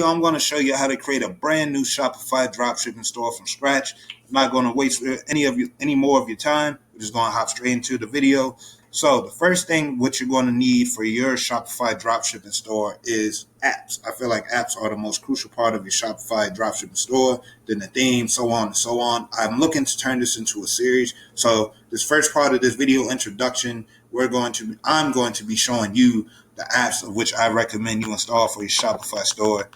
I'm going to show you how to create a brand new Shopify dropshipping store from scratch. I'm not going to waste any more of your time. We're just going to hop straight into the video. So the first thing what you're going to need for your Shopify dropshipping store is apps. I feel like apps are the most crucial part of your Shopify dropshipping store, then the theme, so on and so on. I'm looking to turn this into a series. So this first part of this video introduction, I'm going to be showing you the apps of which I recommend you install for your Shopify store.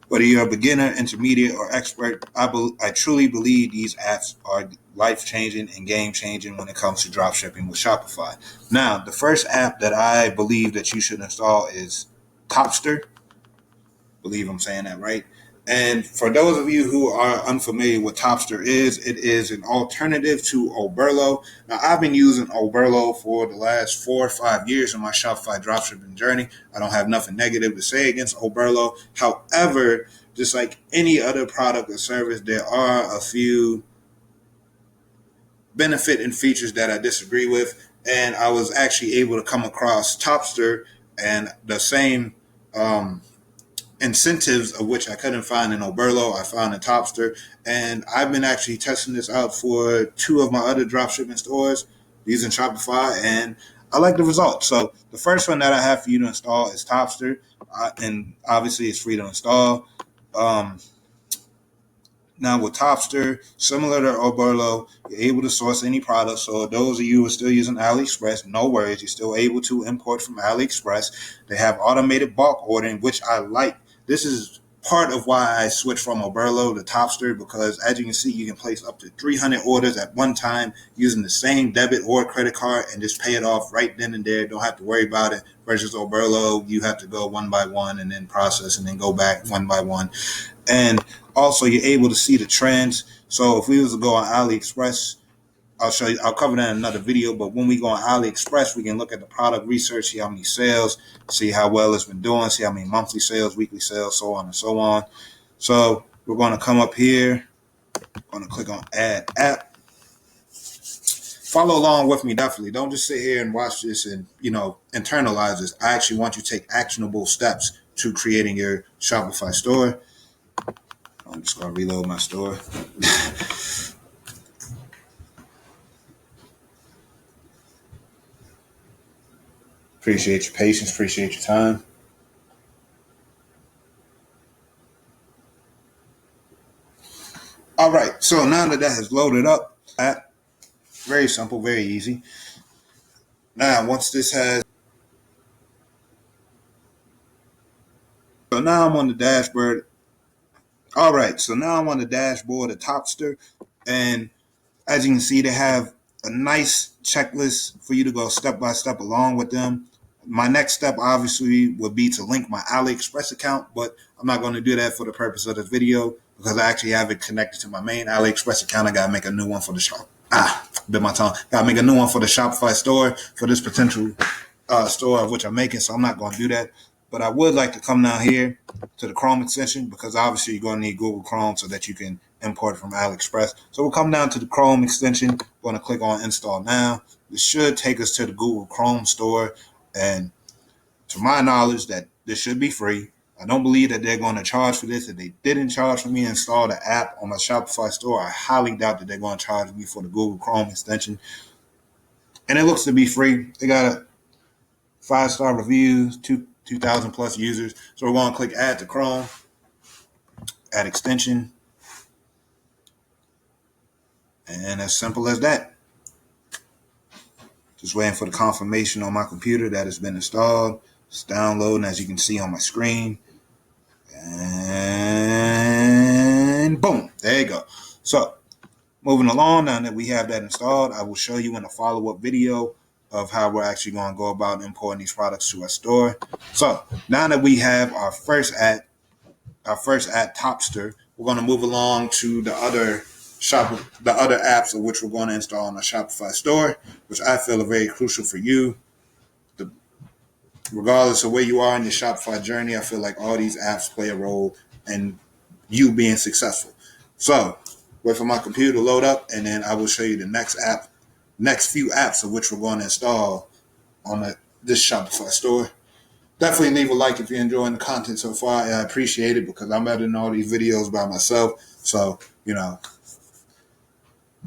Whether you're a beginner, intermediate, or expert, I truly believe these apps are life-changing and game-changing when it comes to dropshipping with Shopify. Now, the first app that I believe that you should install is Topdser. Believe I'm saying that right. And for those of you who are unfamiliar with Topdser it is an alternative to Oberlo. Now, I've been using Oberlo for the last 4 or 5 years in my Shopify dropshipping journey. I don't have nothing negative to say against Oberlo. However, just like any other product or service, there are a few benefit and features that I disagree with. And I was actually able to come across Topdser and the same incentives of which I couldn't find in Oberlo, I found in Topdser, and I've been actually testing this out for 2 of my other dropshipping stores using Shopify, and I like the results. So the first one that I have for you to install is Topdser, and obviously it's free to install. Now with Topdser, similar to Oberlo, you're able to source any product. So those of you who are still using AliExpress, no worries. You're still able to import from AliExpress. They have automated bulk ordering, which I like. This is part of why I switched from Oberlo to Topdser, because as you can see, you can place up to 300 orders at one time using the same debit or credit card and just pay it off right then and there. Don't have to worry about it. Versus Oberlo, you have to go one by one and then process and then go back one by one. And also, you're able to see the trends. So if we was to go on AliExpress, I'll cover that in another video, but when we go on AliExpress, we can look at the product research, see how many sales, see how well it's been doing, see how many monthly sales, weekly sales, so on and so on. So we're going to come up here, going to click on Add App. Follow along with me, definitely. Don't just sit here and watch this and, internalize this. I actually want you to take actionable steps to creating your Shopify store. I'm just going to reload my store. Appreciate your patience. Appreciate your time. All right. So now that has loaded up, very simple, very easy. Now, once this has, so now I'm on the dashboard. All right. So now I'm on the dashboard of Topdser, and as you can see, they have a nice checklist for you to go step by step along with them. My next step obviously would be to link my AliExpress account, but I'm not going to do that for the purpose of this video because I actually have it connected to my main AliExpress account. I got to make a new one for the shop. Bit my tongue. Got to make a new one for the Shopify store for this potential store of which I'm making, so I'm not going to do that. But I would like to come down here to the Chrome extension because obviously you're going to need Google Chrome so that you can import from AliExpress. So we'll come down to the Chrome extension. We're going to click on Install Now. This should take us to the Google Chrome store. And to my knowledge, that this should be free. I don't believe that they're going to charge for this. If they didn't charge for me to install the app on my Shopify store, I highly doubt that they're going to charge me for the Google Chrome extension. And it looks to be free. They got a 5-star reviews, 2,000 plus users. So we're going to click Add to Chrome, Add Extension. And as simple as that. Just waiting for the confirmation on my computer that it's been installed. It's downloading, as you can see on my screen. And boom, there you go. So moving along, now that we have that installed, I will show you in a follow-up video of how we're actually going to go about importing these products to our store. So now that we have our first app Topdser, we're going to move along to the other apps of which we're going to install on our Shopify store, which I feel are very crucial for you. Regardless of where you are in your Shopify journey, I feel like all these apps play a role in you being successful. So wait for my computer to load up, and then I will show you the next few apps of which we're going to install on this Shopify store. Definitely leave a like if you're enjoying the content so far. I appreciate it because I'm editing all these videos by myself. So, the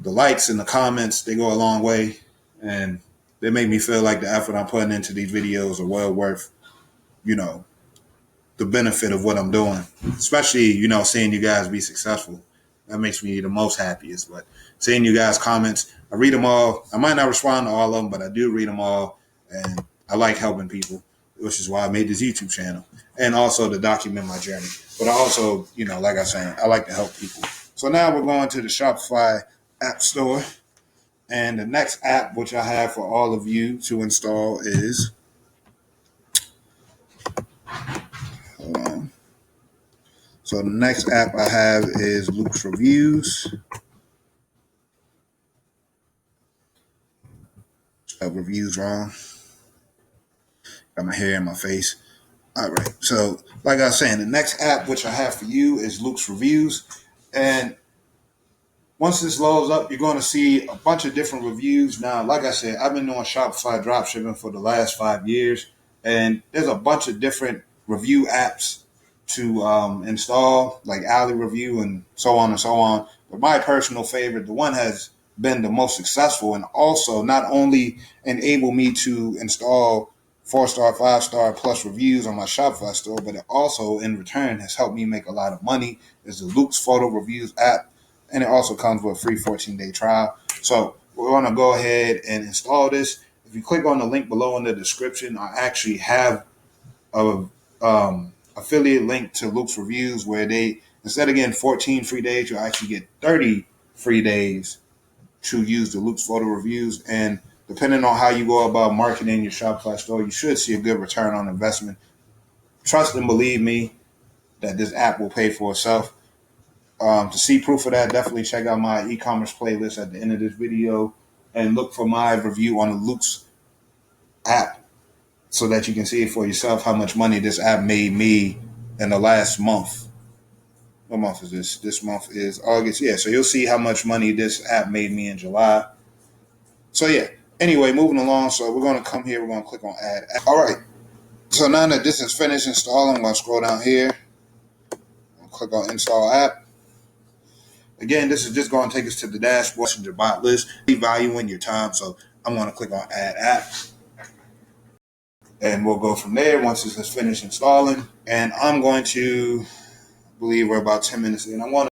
likes and the comments, they go a long way. And they make me feel like the effort I'm putting into these videos are well worth, you know, the benefit of what I'm doing. Especially, seeing you guys be successful. That makes me the most happiest. But seeing you guys' comments, I read them all. I might not respond to all of them, but I do read them all. And I like helping people, which is why I made this YouTube channel. And also to document my journey. But I also, like I was saying, I like to help people. So now we're going to the Shopify app store. And the next app, which I have for all of you to install, is, hold on. So the next app I have is Loox Reviews. Spelled reviews wrong. Got my hair in my face. All right. So, like I was saying, the next app which I have for you is Loox Reviews. And once this loads up, you're going to see a bunch of different reviews. Now, like I said, I've been doing Shopify dropshipping for the last 5 years, and there's a bunch of different review apps to install, like Ali Review and so on and so on. But my personal favorite, the one has been the most successful, and also not only enable me to install 4-star, 5-star plus reviews on my Shopify store, but it also in return has helped me make a lot of money, is the Loox Photo Reviews app. And it also comes with a free 14-day trial. So we're going to go ahead and install this. If you click on the link below in the description, I actually have a affiliate link to Loox Reviews where they, instead of getting 14 free days, you'll actually get 30 free days to use the Loox Photo Reviews. And depending on how you go about marketing your Shopify store, you should see a good return on investment. Trust and believe me that this app will pay for itself. To see proof of that, definitely check out my e-commerce playlist at the end of this video and look for my review on the Loox app so that you can see for yourself how much money this app made me in the last month. What month is this? This month is August. Yeah, so you'll see how much money this app made me in July. So yeah, anyway, moving along. So we're going to come here. We're going to click on add. All right. So now that this is finished installing, I'm going to scroll down here. Click on install app. Again, this is just going to take us to the dashboard and your bot list. Valuing your time, so I'm going to click on Add App. And we'll go from there once this is finished installing. And I'm going to, I believe we're about 10 minutes in. I'm going to